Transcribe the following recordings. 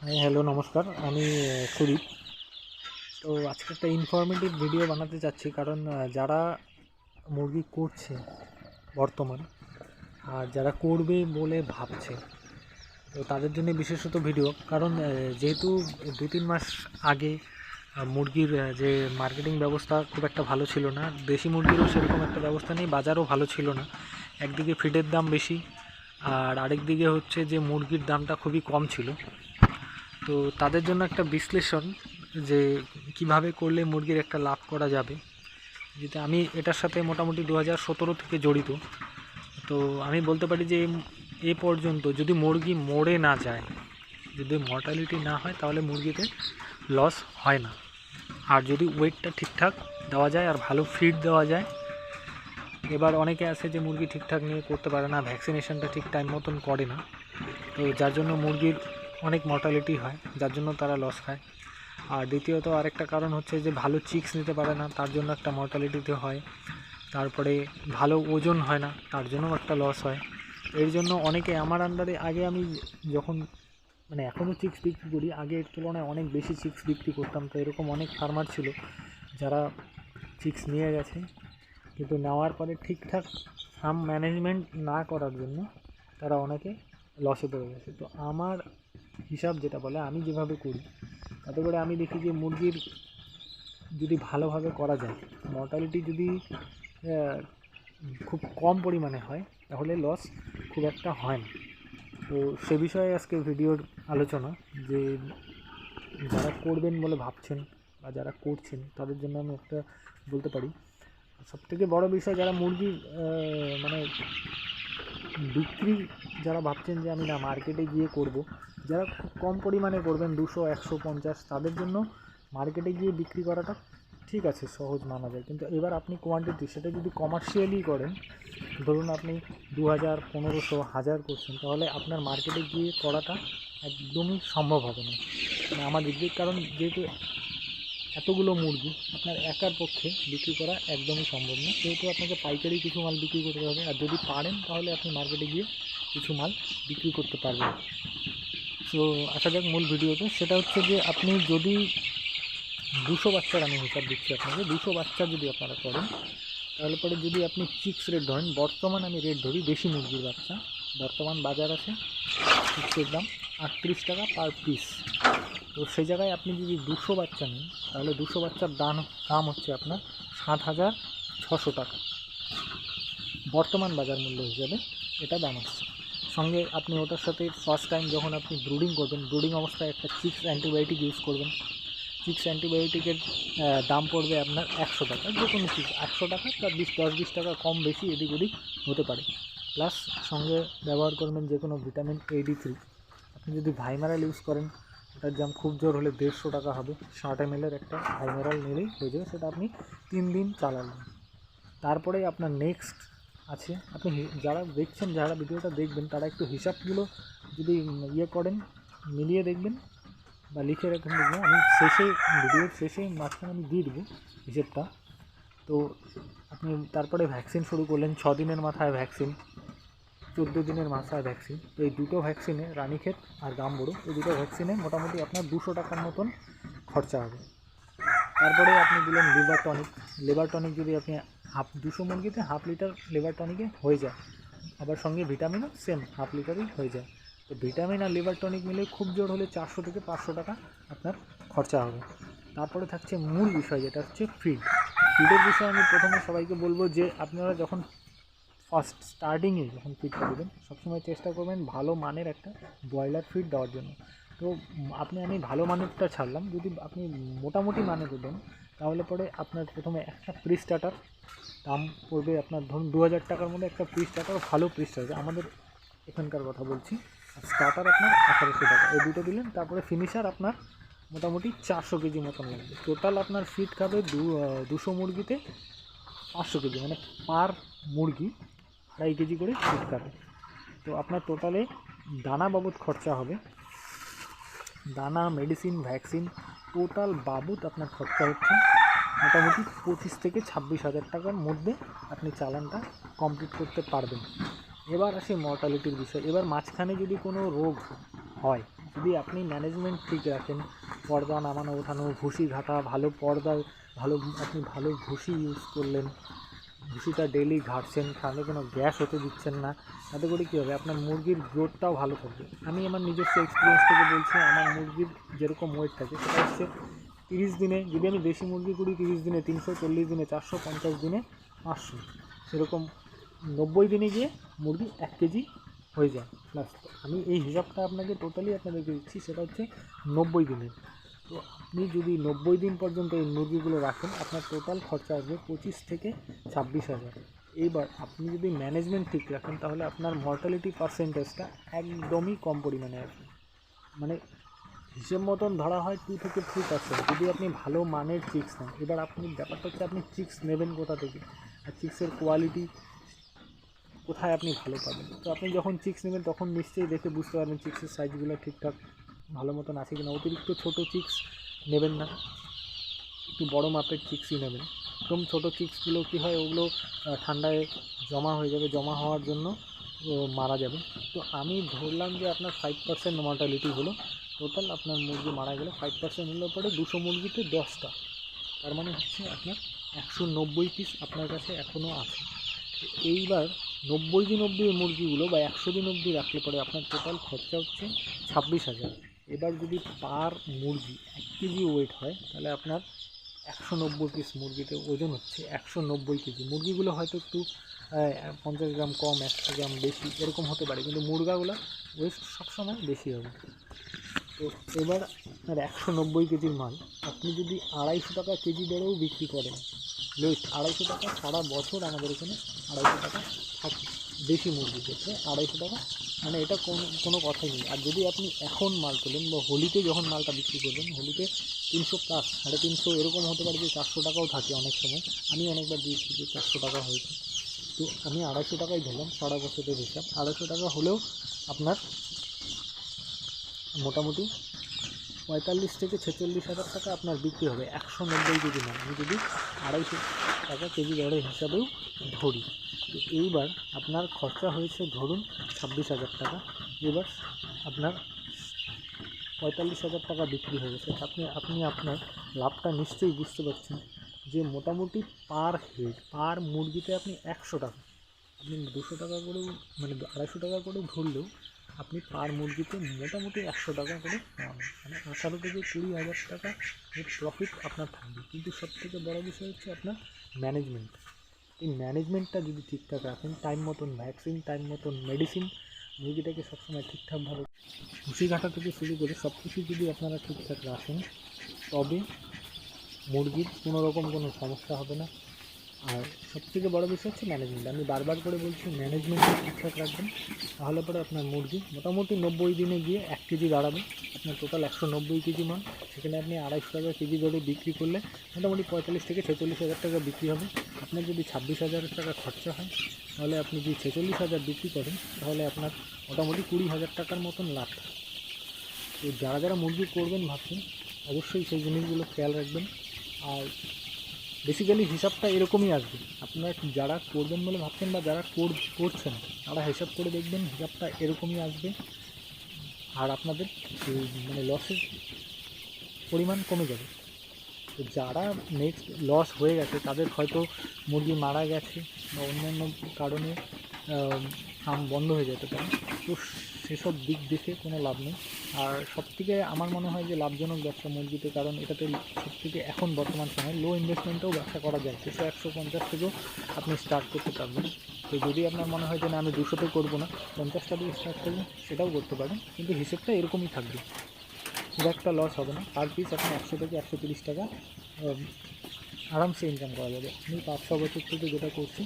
Hello নমস্কার, আমি সুদীপ। তো আজকে একটা ইনফরমেটিভ ভিডিও বানাতে চাচ্ছি, কারণ যারা মুরগি করছে বর্তমান আর যারা করবে বলে ভাবছে, তো তাদের জন্য বিশেষত ভিডিও। কারণ যেহেতু 2-3 মাস আগে মুরগির যে মার্কেটিং ব্যবস্থা খুব একটা ভালো ছিল না, দেশি মুরগিরও সেরকম একটা ব্যবস্থা নেই, বাজারও ভালো ছিল না। একদিকে ফিডের দাম বেশি, আর আরেক দিকে হচ্ছে যে মুরগির দামটা খুবই কম ছিল। তো তাদের জন্য একটা বিশ্লেষণ, যে কিভাবে করলে মুরগির একটা লাভ করা যাবে। যেটা আমি এটার সাথে মোটামুটি 2017 থেকে জড়িত। তো আমি বলতে পারি যে এ পর্যন্ত যদি মুরগি মরে না যায়, যদি মর্টালিটি না হয়, তাহলে মুরগিতে লস হয় না। আর যদি ওয়েটটা ঠিকঠাক দেওয়া যায় আর ভালো ফিড দেওয়া যায়। এবার অনেকে আছে যে মুরগি ঠিকঠাক নিয়ে করতে পারে না, ভ্যাকসিনেশনটা ঠিক টাইম মতন করে না, তো যার জন্য মুরগির অনেক মর্টালিটি হয়, যার জন্য তারা লস খায়। আর দ্বিতীয়ত আরেকটা কারণ হচ্ছে যে ভালো চিক্স নিতে পারে না, তার জন্য একটা মর্টালিটিতে হয়। তারপরে ভালো ওজন হয় না, তার জন্যও একটা লস হয়। এর জন্য অনেকে আমার আন্ডারে, আগে আমি যখন এখনও চিক্স বিক্রি করি, আগের তুলনায় অনেক বেশি চিক্স বিক্রি করতাম। তো এরকম অনেক ফার্মার ছিল যারা চিক্স নিয়ে গেছে, কিন্তু নেওয়ার পরে ঠিকঠাক ফার্ম ম্যানেজমেন্ট না করার জন্য তারা অনেকে লসে পড়ে গেছে। তো আমার হিসাব যেটা বলে, আমি যেভাবে করি, তাতে করে আমি দেখি যে মুরগির যদি ভালোভাবে করা যায়, মর্টালিটি যদি খুব কম পরিমাণে হয়, তাহলে লস খুব একটা হয় না। তো সে বিষয়ে আজকে ভিডিওর আলোচনা, যে যারা করবেন বলে ভাবছেন বা যারা করছেন তাদের জন্য আমি একটা বলতে পারি। সবথেকে বড় বিষয়, যারা মুরগি মানে বিক্রি, যারা ভাবছেন যে আমি না মার্কেটে গিয়ে করব, যারা খুব কম পরিমাণে করবেন 200, 150, তাদের জন্য মার্কেটে গিয়ে বিক্রি করাটা ঠিক আছে, সহজ মানা যায়। কিন্তু এবার আপনি কোয়ান্টিটি সেটা যদি কমার্শিয়ালি করেন, ধরুন আপনি 2000, 1500, 1000 করছেন, তাহলে আপনার মার্কেটে গিয়ে করাটা একদমই সম্ভব হবে না, আমার দিক দিয়ে। কারণ যেহেতু এতগুলো মুরগি আপনার একার পক্ষে বিক্রি করা একদমই সম্ভব না, সেহেতু আপনাকে পাইকারি কিছু মাল বিক্রি করতে হবে। আর যদি পারেন, তাহলে আপনি মার্কেটে গিয়ে কিছু মাল বিক্রি করতে পারবেন। তো আসা যাক মূল ভিডিওতে। সেটা হচ্ছে যে আপনি যদি 200 বাচ্চার, আমি হিসাব দিচ্ছি আপনাকে, 200 বাচ্চা যদি আপনারা করেন, তাহলে পরে যদি আপনি চিক্স রেট ধরেন, বর্তমান আমি রেট ধরি দেশি মুরগির বাচ্চা, বর্তমান বাজার আছে চিক্সের দাম 38 টাকা পার পিস। তো সেই জায়গায় আপনি যদি 200 বাচ্চা নেন, তাহলে 200 বাচ্চার দাম হচ্ছে আপনার 7,600 টাকা, বর্তমান বাজার মূল্য হিসাবে এটা দাম আসছে। সঙ্গে আপনি ওটার সাথে ফার্স্ট টাইম যখন আপনি ব্রুডিং করবেন, ব্রুডিং অবস্থায় একটা চিক্স অ্যান্টিবায়োটিক ইউজ করবেন। চিক্স অ্যান্টিবায়োটিকের দাম পড়বে আপনার 100 টাকা, যে কোনো চিক্স 100 টাকা, প্লাস 10-20 টাকা কম বেশি এদিক ওদিক হতে পারে। প্লাস সঙ্গে ব্যবহার করবেন যে কোনো ভিটামিন AD3। আপনি যদি ভাইমারাল ইউজ করেন, ওটার দাম খুব জোর হলে 150 টাকা হবে। 60 ml একটা ভাইমারাল নিলেই হয়ে যাবে, সেটা আপনি 3 দিন চালালেন। তারপরে আপনার নেক্সট আছে, আপনি যারা দেখছেন, যারা ভিডিওটা দেখবেন, তারা একটু হিসাবগুলো যদি করেন, মিলিয়ে দেখবেন বা লিখে রাখেন, দেখবেন আমি শেষে, ভিডিওর শেষে মাঝখানে আমি দিয়ে দেবো হিসেবটা। তো আপনি তারপরে ভ্যাকসিন শুরু করলেন, 6 দিনের মাথায় ভ্যাকসিন, 14 দিনের মাথায় ভ্যাকসিন। তো এই দুটো ভ্যাকসিনে, রানীক্ষেত আর গাম্বুড়ো, এই দুটো ভ্যাকসিনে মোটামুটি আপনার 200 টাকার মতন খরচা হবে। তারপরে আপনি দিলেন লিভার টনিক যদি আপনি 200 মুরগিতে 1/2 লিটার লিভার টনিকে হয়ে যায়। আবার সঙ্গে ভিটামিনও সেম 1/2 লিটারই হয়ে যায়। তো ভিটামিন আর লিভার টনিক মিলে খুব জোর হলে 400 থেকে 500 টাকা আপনার খরচা হবে। তারপরে থাকছে মূল বিষয়, যেটা হচ্ছে ফিডের বিষয়ে আমি প্রথমে সবাইকে বলবো যে আপনারা যখন ফার্স্ট স্টার্টিংয়ে যখন ফিডটা দেবেন, সবসময় চেষ্টা করবেন ভালো মানের একটা ব্রয়লার ফিড দেওয়ার জন্য। তো আমি ভালো মানেরটা ছাড়লাম, যদি আপনি মোটামুটি মানে দেবেন, তাহলে পরে আপনার প্রথমে একটা প্রি স্টার্টার দাম পড়বে আপনার, ধরুন 2000 টাকার মধ্যে একটা প্রি স্টার্টার, ভালো প্রি স্টার্টার, আমাদের এখানকার কথা বলছি। আর স্টার্টার আপনার 1800 টাকা, এই দুটো দিলেন। তারপরে ফিনিশার আপনার মোটামুটি 400 কেজি মতন লাগবে। টোটাল আপনার ফিড খাবে 200 মুরগিতে 500 কেজি, মানে পার মুরগি 2.5 কেজি করে ফিড খাবে। তো আপনার টোটালে দানা বাবদ খরচা হবে, দানা, মেডিসিন, ভ্যাকসিন, টোটাল বাবদ আপনার খরচা হচ্ছে মোটামুটি 25 থেকে 26,000 টাকার মধ্যে আপনি চালানটা কমপ্লিট করতে পারবেন। এবার আসি মর্টালিটির বিষয়। এবার মাঝখানে যদি কোনো রোগ হয়, যদি আপনি ম্যানেজমেন্ট ঠিক রাখেন, পর্দা নামানো ওঠানো, ভুসি ঘাটা, ভালো পর্দায় আপনি ভালো ভুসি ইউজ করলেন, ভুসিটা ডেলি ঘাটছেন, তাহলে কোনো গ্যাস হতে দিচ্ছেন না, তাতে করে কী হবে আপনার মুরগির গ্রোথটাও ভালো থাকবে। আমি আমার নিজস্ব এক্সপিরিয়েন্স থেকে বলছি, আমার মুরগির যেরকম ওয়েট থাকে সেটা হচ্ছে 30 দিনে, যদি আমি দেশি মুরগি করি 30 দিনে 340 দিনে 450 দিনে 500, সেরকম 90 দিনে গিয়ে মুরগি 1 কেজি হয়ে যায় প্লাস। আমি এই হিসাবটা আপনাদেরকে দিচ্ছি, সেটা হচ্ছে 90 দিনের। তো আপনি যদি 90 দিন পর্যন্ত এই মুরগিগুলো রাখেন, আপনার টোটাল খরচা আসবে 25 থেকে 26,000। এইবার আপনি যদি ম্যানেজমেন্ট ঠিক রাখেন তাহলে আপনার মর্টালিটি পার্সেন্টেজটা একদমই কম পরিমাণে আসবে। মানে হিসেব মতন ধরা হয় 2 থেকে 3%, যদি আপনি ভালো মানের চিক্স নেন। এবার ব্যাপারটা হচ্ছে আপনি চিক্স নেবেন কোথা থেকে, আর চিক্সের কোয়ালিটি কোথায় আপনি ভালো পাবেন। তো আপনি যখন চিক্স নেবেন তখন নিশ্চয়ই দেখে বুঝতে পারবেন চিক্সের সাইজগুলো ঠিকঠাক ভালো মতন আছে কিনা। অতিরিক্ত ছোটো চিক্স নেবেন না, একটু বড় মাপের চিক্সই নেবেন। একদম ছোটো চিক্সগুলো কী হয়, ওগুলো ঠান্ডায় জমা হয়ে যাবে, জমা হওয়ার জন্য মারা যাবে। তো আমি ধরলাম যে আপনার 5% মর্টালিটি হলো, টোটাল আপনার মুরগি মারা গেলে 5% হলে পরে 200 মুরগিতে 10টা, তার মানে হচ্ছে আপনার 190 পিস আপনার কাছে এখনও আছে। এইবার 90 দিন অবধি এই মুরগিগুলো বা 100 দিন অবধি রাখলে পরে আপনার টোটাল খরচা হচ্ছে 26,000। এবার যদি পার মুরগি 1 কেজি ওয়েট হয়, তাহলে আপনার 190 পিস মুরগিতে ওজন হচ্ছে 190 কেজি। মুরগিগুলো হয়তো একটু 50 গ্রাম কম, 100 গ্রাম বেশি এরকম হতে পারে, কিন্তু মুরগাগুলো ওয়েট সবসময় বেশি হবে। তো এবার আপনার 190 কেজির মাল আপনি যদি 250 টাকা কেজি দরেও বিক্রি করেন, লোয়েস্ট 250 টাকা, সারা বছর আমাদের এখানে 250 টাকা থাকে দেশি মুরগির ক্ষেত্রে। 250 টাকা মানে এটা কোনো কথাই নেই। আর যদি আপনি এখন মাল তোলেন বা হোলিতে যখন মালটা বিক্রি করবেন, হোলিতে 300 প্লাস, 350 এরকম হতে পারে যে 400 টাকাও থাকে অনেক সময়। আমি অনেকবার দিয়েছি যে 400 টাকা হয়েছে। তো আমি 250 টাকাই ধরলাম সারা বছরের হিসাব। 250 টাকা হলেও আপনার মোটামুটি 45 থেকে 46,000 টাকা আপনার বিক্রি হবে 190 কেজি মাল। আমি যদি 250 টাকা কেজি দরের হিসাবেও ধরি, তো এইবার আপনার খরচা হয়েছে ধরুন 26,000 টাকা। এবার আপনার 45,000 টাকা বিক্রি হয়ে গেছে। আপনি আপনার লাভটা নিশ্চয়ই বুঝতে পারছেন যে মোটামুটি পার মুরগিতে আপনি 100 টাকা, আপনি 200 টাকা করেও মানে 250 টাকা করেও ধরলেও আপনি পার মুরগিতে মোটামুটি 100 টাকা করে পাবেন। মানে 18 থেকে 20,000 টাকা প্রফিট আপনার থাকবে। কিন্তু সবথেকে বড় বিষয় হচ্ছে আপনার ম্যানেজমেন্ট। এই ম্যানেজমেন্টটা যদি ঠিকঠাক রাখেন, টাইম মতন ভ্যাকসিন, টাইম মতন মেডিসিন, মুরগিটাকে সবসময় ঠিকঠাকভাবে ভুসি ঘাটা থেকে শুরু করে সব কিছু যদি আপনারা ঠিকঠাক রাখেন, তবে মুরগির কোনো রকম কোনো সমস্যা হবে না। আর সবথেকে বড় বিষয় হচ্ছে ম্যানেজমেন্ট। আমি বারবার করে বলছি ম্যানেজমেন্টটা ঠিকঠাক রাখবেন, তাহলে পরে আপনার মুরগি মোটামুটি 90 দিনে গিয়ে 1 কেজি দাঁড়াবে। আপনার টোটাল 190 কেজি মাল, সেখানে আপনি 250 টাকা কেজি দরে বিক্রি করলে মোটামুটি 45 থেকে 46,000 টাকা বিক্রি হবে। আপনার যদি 26,000 টাকা খরচা হয়, তাহলে আপনি যদি 46,000 বিক্রি করেন, তাহলে আপনার মোটামুটি 20,000 টাকার মতন লাভ থাকে। তো যারা মুরগি করবেন ভাবছেন, অবশ্যই সেই জিনিসগুলো খেয়াল রাখবেন। আর বেসিক্যালি হিসাবটা এরকমই আসবে। আপনারা যারা করবেন বলে ভাবছেন বা যারা করছেন, তারা হিসাব করে দেখবেন হিসাবটা এরকমই আসবে। আর আপনাদের মানে লসের পরিমাণ কমে যাবে। তো যারা নেক্সট লস হয়ে গেছে, তাদের হয়তো মুরগি মারা গেছে বা অন্যান্য কারণে ফার্ম বন্ধ হয়ে যেতে পারে। তো সেসব দিক দেখে কোনো লাভ নেই। আর সবথেকে আমার মনে হয় যে লাভজনক ব্যবসা মুরগিতে, কারণ এটাতে সবথেকে এখন বর্তমান সময়ে লো ইনভেস্টমেন্টেও ব্যবসা করা যায়। 200-150 থেকেও আপনি স্টার্ট করতে পারবেন। তো যদি আপনার মনে হয় যে না আমি 200তে করবো না, 50টা দিয়ে স্টার্ট করবো, সেটাও করতে পারেন। কিন্তু হিসেবটা এরকমই থাকবে, খুব একটা লস হবে না। পার পিস আপনি 100 থেকে 130 টাকা আরামসে ইনকাম করা যাবে। আমি 5-6 বছর থেকে যেটা করছি,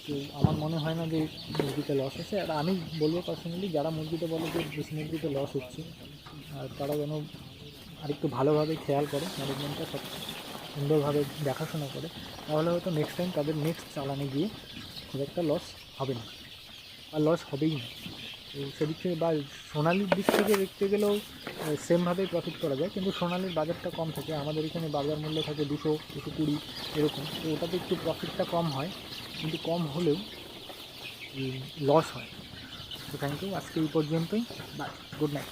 তো আমার মনে হয় না যে মুরগিতে লস হচ্ছে। আর আমি বলবো পার্সোনালি, যারা মুরগিতে বলে যে বেশি মুরগিতে লস হচ্ছে, আর তারা যেন আরেকটু ভালোভাবে খেয়াল করে, ম্যানেজমেন্টটা সব সুন্দরভাবে দেখাশোনা করে, তাহলে হয়তো নেক্সট টাইম তাদের নেক্সট চালানে গিয়ে খুব একটা লস হবে না, আর লস হবেই না। তো সেদিক থেকে বা সোনালির দিক থেকে দেখতে গেলেও সেমভাবেই প্রফিট করা যায়, কিন্তু সোনালির বাজারটা কম থাকে। আমাদের এখানে বাজার মূল্য থাকে 200-220 এরকম। তো ওটাতে একটু প্রফিটটা কম হয়, কিন্তু কম হলেও লস হয়। তো থ্যাংক ইউ, আজকে এই পর্যন্তই। Bye, good night.